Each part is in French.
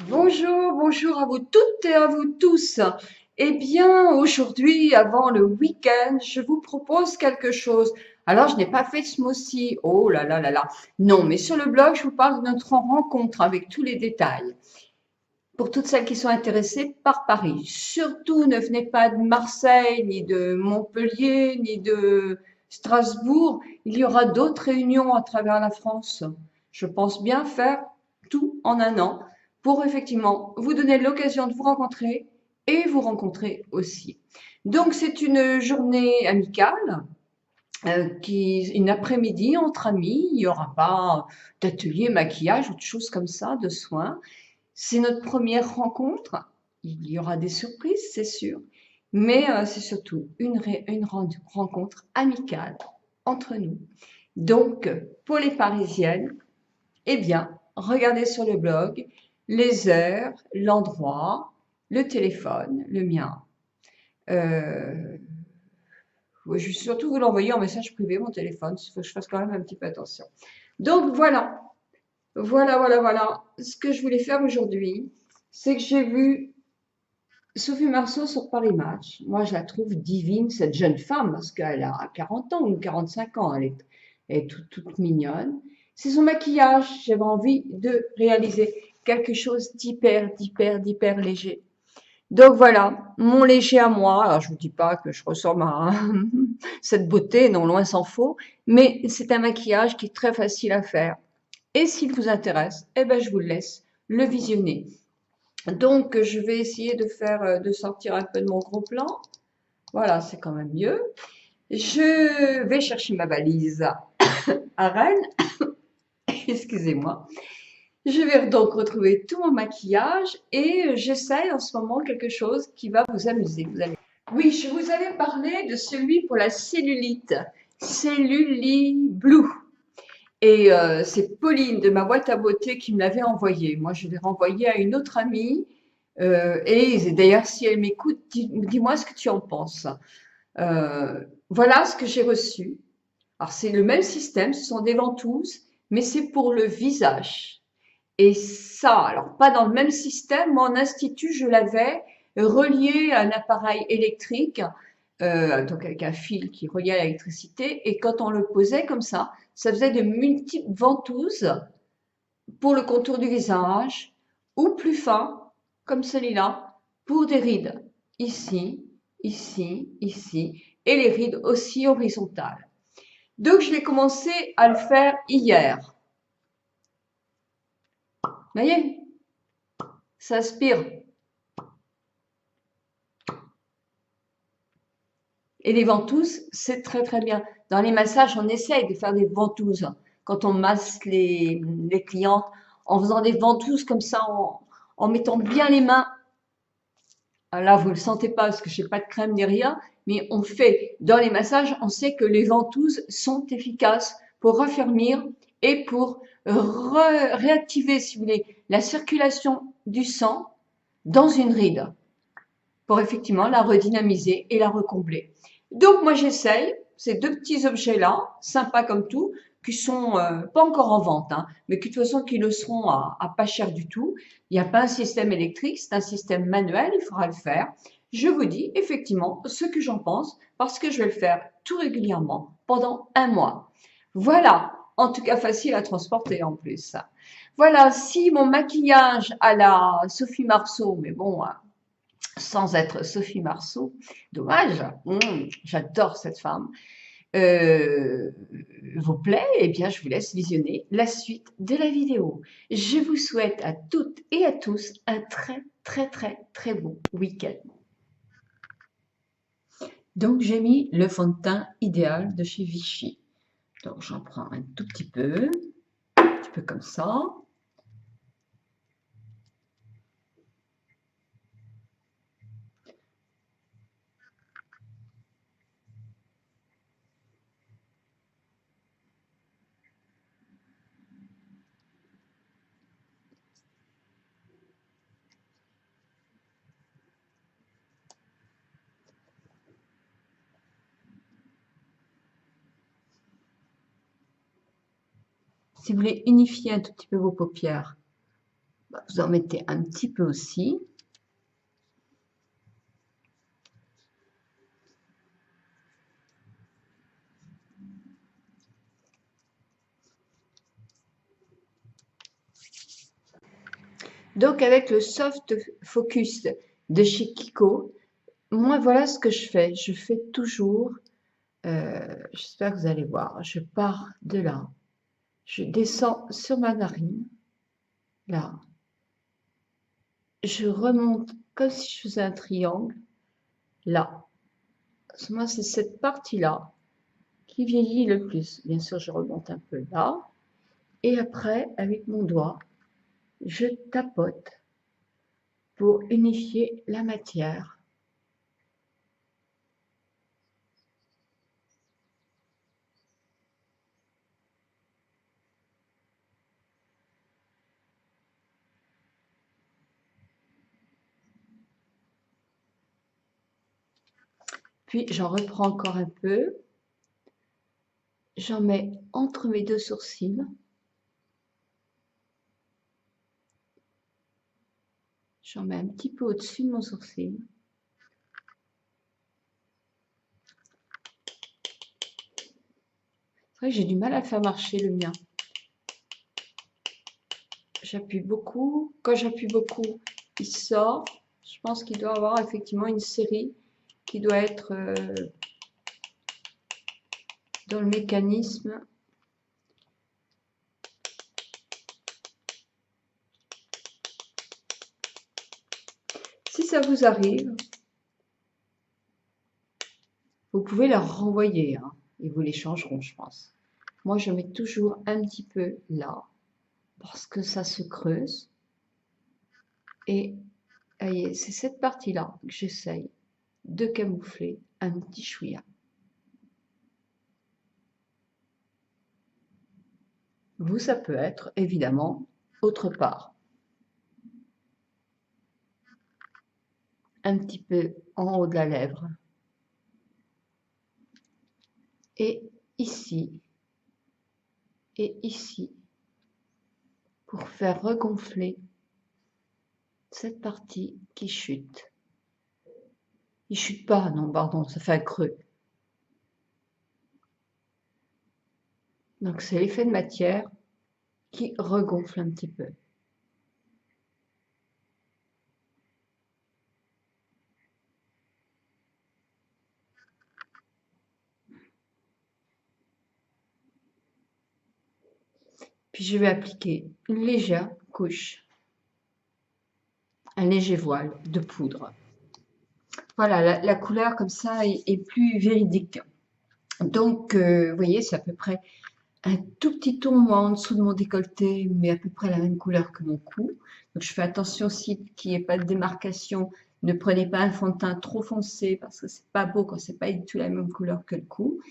Bonjour, bonjour à vous toutes et à vous tous. Eh bien, aujourd'hui, avant le week-end, je vous propose quelque chose. Alors, je n'ai pas fait de smoothie. Oh là là là là. Non, mais sur le blog, je vous parle de notre rencontre avec tous les détails. Pour toutes celles qui sont intéressées par Paris. Surtout, ne venez pas de Marseille, ni de Montpellier, ni de Strasbourg. Il y aura d'autres réunions à travers la France. Je pense bien faire tout en un an pour effectivement vous donner l'occasion de vous rencontrer et vous rencontrer aussi. Donc, c'est une journée amicale, une après-midi entre amis. Il n'y aura pas d'atelier maquillage ou de choses comme ça, de soins. C'est notre première rencontre. Il y aura des surprises, c'est sûr, mais c'est surtout une rencontre amicale entre nous. Donc, pour les Parisiennes, eh bien, regardez sur le blog les heures, l'endroit, le téléphone, le mien. Euh, ouais, je vais surtout vous l'envoyer en message privé, mon téléphone. Il faut que je fasse quand même un petit peu attention. Donc, voilà. Voilà. Ce que je voulais faire aujourd'hui, c'est que j'ai vu Sophie Marceau sur Paris Match. Moi, je la trouve divine, cette jeune femme, parce qu'elle a 40 ans ou 45 ans. Elle est toute mignonne. C'est son maquillage. J'avais envie de réaliser quelque chose d'hyper léger. Donc voilà, mon léger à moi. Alors, je vous dis pas que je ressemble à cette beauté, non, loin s'en faut. Mais c'est un maquillage qui est très facile à faire. Et s'il vous intéresse, eh ben, je vous laisse le visionner. Donc, je vais essayer de sortir un peu de mon gros plan. Voilà, c'est quand même mieux. Je vais chercher ma valise à Rennes. Excusez-moi. Je vais donc retrouver tout mon maquillage et j'essaye en ce moment quelque chose qui va vous amuser. Oui, je vous avais parlé de celui pour la cellulite. Celluli Blue. Et c'est Pauline de ma boîte à beauté qui me l'avait envoyé. Moi, je l'ai renvoyé à une autre amie. Et d'ailleurs, si elle m'écoute, dis-moi ce que tu en penses. Voilà ce que j'ai reçu. Alors, c'est le même système, ce sont des ventouses, mais c'est pour le visage. Et ça, alors pas dans le même système, moi en institut, je l'avais relié à un appareil électrique, donc avec un fil qui reliait à l'électricité, et quand on le posait comme ça faisait de multiples ventouses pour le contour du visage, ou plus fin, comme celui-là, pour des rides. Ici, et les rides aussi horizontales. Donc je vais commencer à le faire hier. Vous voyez, ça aspire. Et les ventouses, c'est très bien. Dans les massages, on essaye de faire des ventouses. Quand on masse les clientes, en faisant des ventouses comme ça, en mettant bien les mains. Là, vous ne le sentez pas parce que je n'ai pas de crème ni rien, mais on fait, dans les massages, on sait que les ventouses sont efficaces pour raffermir et pour réactiver, si vous voulez, la circulation du sang dans une ride, pour effectivement la redynamiser et la recombler. Donc moi j'essaye ces deux petits objets-là, sympas comme tout, qui sont pas encore en vente, hein, mais qui de toute façon qui le seront à pas cher du tout. Il n'y a pas un système électrique, c'est un système manuel, il faudra le faire. Je vous dis effectivement ce que j'en pense parce que je vais le faire tout régulièrement pendant un mois. Voilà, en tout cas facile à transporter en plus. Voilà, si mon maquillage à la Sophie Marceau, mais bon, sans être Sophie Marceau. Dommage, j'adore cette femme. Euh, vous plaît, eh bien, je vous laisse visionner la suite de la vidéo. Je vous souhaite à toutes et à tous un très beau week-end. Donc, j'ai mis le fond de teint idéal de chez Vichy. Donc, j'en prends un tout petit peu comme ça. Si vous voulez unifier un tout petit peu vos paupières, Vous en mettez un petit peu aussi. Donc avec le Soft Focus de chez Kiko, moi voilà ce que je fais. Je fais toujours, j'espère que vous allez voir, je pars de là, je descends sur ma narine, là, je remonte comme si je faisais un triangle, là. Moi c'est cette partie-là qui vieillit le plus. Bien sûr je remonte un peu là, et après avec mon doigt, je tapote pour unifier la matière. Puis j'en reprends encore un peu, j'en mets entre mes deux sourcils, j'en mets un petit peu au-dessus de mon sourcil. C'est vrai que j'ai du mal à faire marcher le mien. J'appuie beaucoup. Quand j'appuie beaucoup, il sort. Je pense qu'il doit avoir effectivement une série qui doit être dans le mécanisme. Si ça vous arrive, vous pouvez leur renvoyer, hein, et vous les changeront, je pense. Moi, je mets toujours un petit peu là, parce que ça se creuse. Et voyez, c'est cette partie-là que j'essaye de camoufler un petit chouïa. Vous, ça peut être évidemment autre part. Un petit peu en haut de la lèvre. Et ici. Et ici. Pour faire regonfler cette partie qui chute. Il chute pas, non, pardon, ça fait un creux. Donc c'est l'effet de matière qui regonfle un petit peu. Puis je vais appliquer une légère couche, un léger voile de poudre. Voilà, la couleur comme ça est plus véridique. Donc, vous voyez, c'est à peu près un tout petit ton moi, en dessous de mon décolleté, mais à peu près la même couleur que mon cou. Donc, je fais attention aussi qu'il n'y ait pas de démarcation. Ne prenez pas un fond de teint trop foncé parce que c'est pas beau quand c'est pas du tout la même couleur que le cou.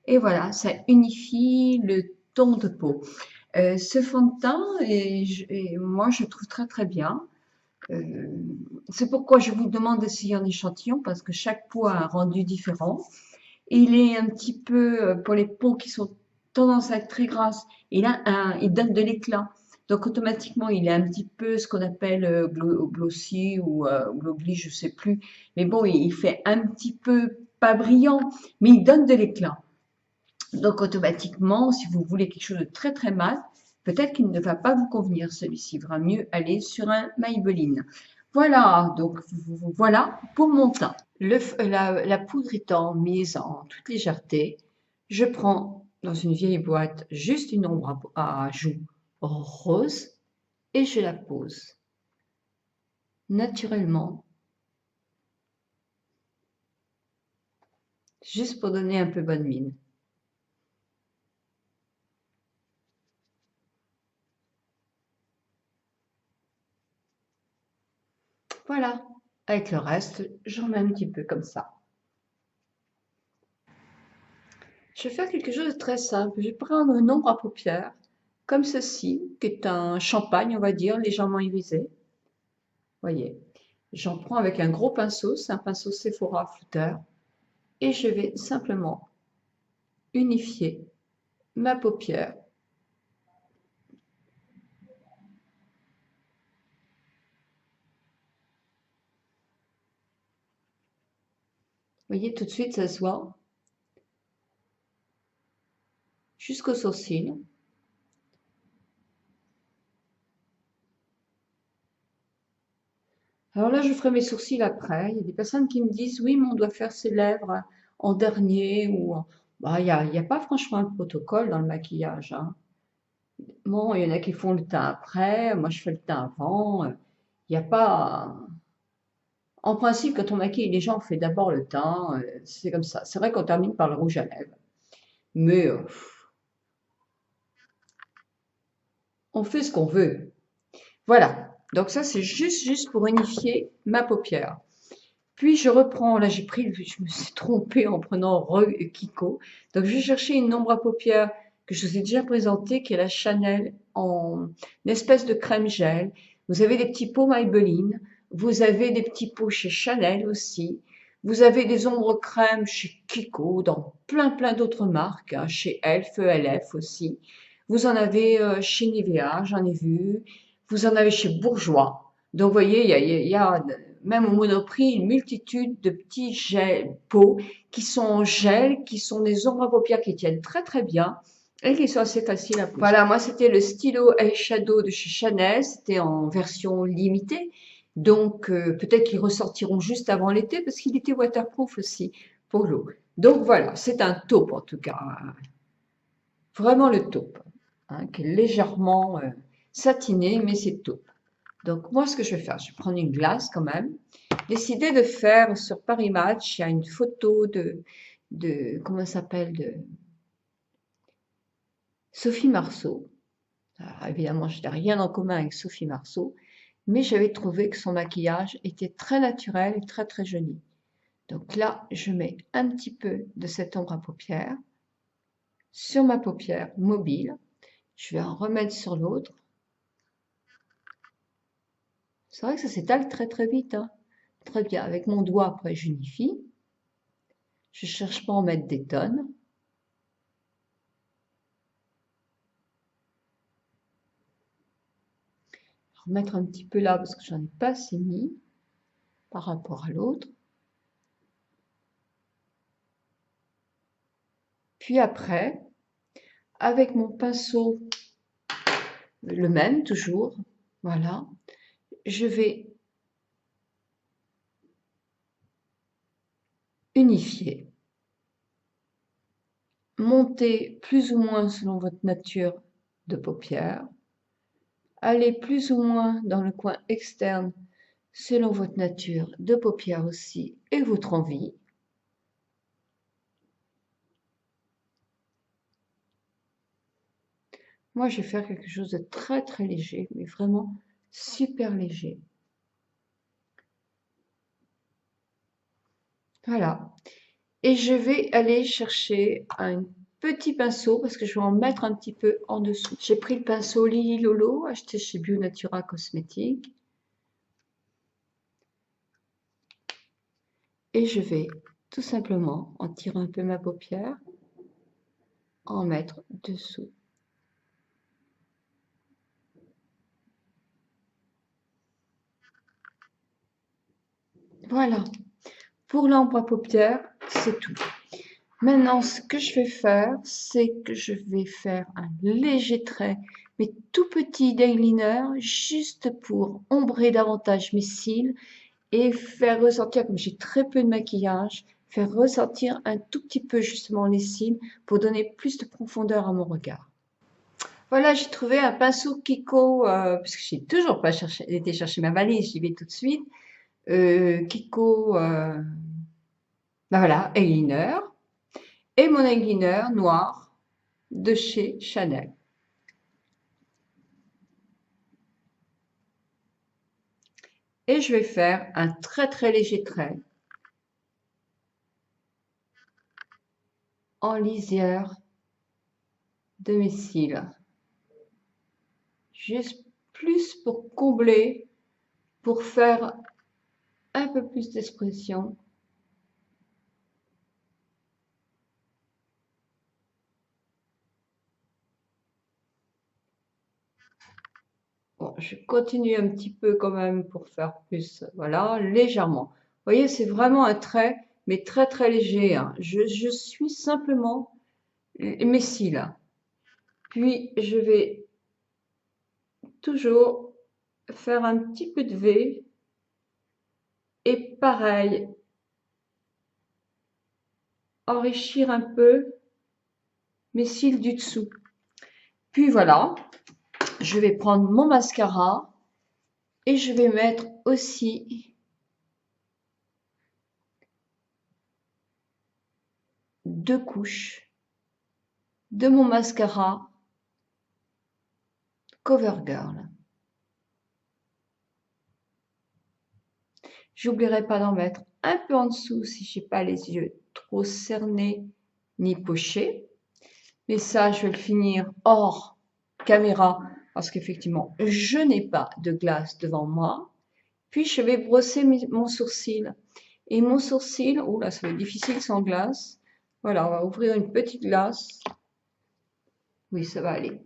Et voilà, ça unifie le ton de peau. Ce fond de teint, moi, je trouve très très bien. C'est pourquoi je vous demande d'essayer un échantillon parce que chaque peau a un rendu différent. Il est un petit peu, pour les peaux qui sont tendance à être très grasses, il donne de l'éclat. Donc automatiquement, il est un petit peu ce qu'on appelle glossy ou globuli, je ne sais plus. Mais bon, il fait un petit peu, pas brillant, mais il donne de l'éclat. Donc automatiquement, si vous voulez quelque chose de très très mat, peut-être qu'il ne va pas vous convenir celui-ci. Il vaudra mieux aller sur un Maybelline. Voilà, donc voilà pour mon teint. La poudre étant mise en toute légèreté, je prends dans une vieille boîte juste une ombre à joues rose et je la pose naturellement, juste pour donner un peu bonne mine. Voilà, avec le reste, j'en mets un petit peu comme ça. Je vais faire quelque chose de très simple. Je vais prendre une ombre à paupières, comme ceci, qui est un champagne, on va dire, légèrement irisé. Voyez, j'en prends avec un gros pinceau, c'est un pinceau Sephora Footer, et je vais simplement unifier ma paupière voyez, tout de suite, ça se voit jusqu'aux sourcils. Alors là, je ferai mes sourcils après. Il y a des personnes qui me disent, oui, mais on doit faire ses lèvres en dernier ou bah, il y a pas franchement un protocole dans le maquillage, hein. Bon, il y en a qui font le teint après, moi je fais le teint avant. Il n'y a pas. En principe, quand on maquille les gens, on fait d'abord le teint, c'est comme ça. C'est vrai qu'on termine par le rouge à lèvres, mais on fait ce qu'on veut. Voilà. Donc ça, c'est juste pour unifier ma paupière. Puis je reprends, là j'ai pris, je me suis trompée en prenant Kiko. Donc je vais chercher une ombre à paupières que je vous ai déjà présentée, qui est la Chanel en une espèce de crème gel. Vous avez des petits pots Maybelline, vous avez des petits pots chez Chanel aussi. Vous avez des ombres crème chez Kiko, dans plein d'autres marques, hein, chez Elf, ELF aussi. Vous en avez chez Nivea, j'en ai vu. Vous en avez chez Bourjois. Donc, vous voyez, il y a même au Monoprix une multitude de petits pots qui sont en gel, qui sont des ombres à paupières qui tiennent très bien et qui sont assez faciles à poser. Voilà, moi c'était le stylo eyeshadow de chez Chanel, c'était en version limitée. Donc peut-être qu'ils ressortiront juste avant l'été parce qu'il était waterproof aussi pour l'eau. Donc voilà, c'est un taupe en tout cas, vraiment le taupe, hein, qui est légèrement satiné, mais c'est taupe. Donc moi, ce que je vais faire, je vais prendre une glace quand même. Décider de faire sur Paris Match, il y a une photo comment ça s'appelle, de Sophie Marceau. Alors, évidemment, je n'ai rien en commun avec Sophie Marceau, mais j'avais trouvé que son maquillage était très naturel et très joli. Donc là, je mets un petit peu de cette ombre à paupières sur ma paupière mobile. Je vais en remettre sur l'autre. C'est vrai que ça s'étale très vite, hein. Très bien. Avec mon doigt, après, j'unifie. Je ne cherche pas à en mettre des tonnes. Remettre un petit peu là parce que j'en ai pas assez mis par rapport à l'autre. Puis après, avec mon pinceau, le même toujours, voilà, je vais unifier, monter plus ou moins selon votre nature de paupière, aller plus ou moins dans le coin externe selon votre nature de paupière aussi et votre envie. Moi, je vais faire quelque chose de très léger, mais vraiment super léger. Voilà. Et je vais aller chercher un petit pinceau parce que je vais en mettre un petit peu en dessous. J'ai pris le pinceau Lily Lolo acheté chez Bio Natura Cosmétiques et je vais tout simplement, en tirant un peu ma paupière, en mettre dessous. Voilà, pour l'ombre à paupières, c'est tout. Maintenant, ce que je vais faire, c'est que je vais faire un léger trait, mais tout petit d'eyeliner, juste pour ombrer davantage mes cils et faire ressortir, comme j'ai très peu de maquillage, faire ressortir un tout petit peu justement les cils pour donner plus de profondeur à mon regard. Voilà, j'ai trouvé un pinceau Kiko, parce que j'ai toujours pas été chercher ma valise, j'y vais tout de suite. Kiko, ben voilà, eyeliner. Et mon eyeliner noir de chez Chanel. Et je vais faire un très léger trait en lisière de mes cils. Juste plus pour combler, pour faire un peu plus d'expression. Bon, je continue un petit peu quand même pour faire plus, voilà, légèrement. Vous voyez, c'est vraiment un trait mais très très léger, hein. Je suis simplement mes cils. Puis je vais toujours faire un petit peu de V et pareil, enrichir un peu mes cils du dessous. Puis voilà, je vais prendre mon mascara et je vais mettre aussi deux couches de mon mascara CoverGirl. J'oublierai pas d'en mettre un peu en dessous si j'ai pas les yeux trop cernés ni pochés. Mais ça, je vais le finir hors caméra parce qu'effectivement, je n'ai pas de glace devant moi. Puis, je vais brosser mon sourcil. Et mon sourcil, oh là, ça va être difficile sans glace. Voilà, on va ouvrir une petite glace. Oui, ça va aller.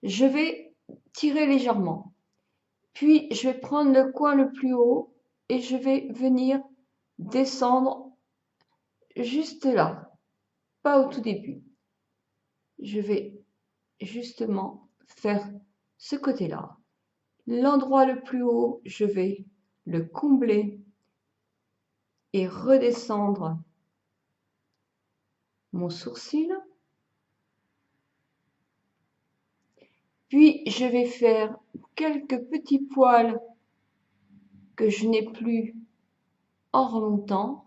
Je vais tirer légèrement. Puis, je vais prendre le coin le plus haut et je vais venir descendre juste là, pas au tout début. Je vais justement faire ce côté-là. L'endroit le plus haut, je vais le combler et redescendre mon sourcil. Puis, je vais faire quelques petits poils que je n'ai plus en remontant.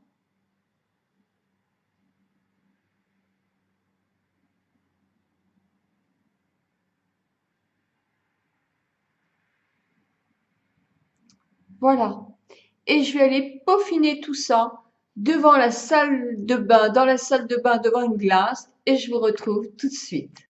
Voilà. Et je vais aller peaufiner tout ça devant la salle de bain, dans la salle de bain devant une glace et je vous retrouve tout de suite.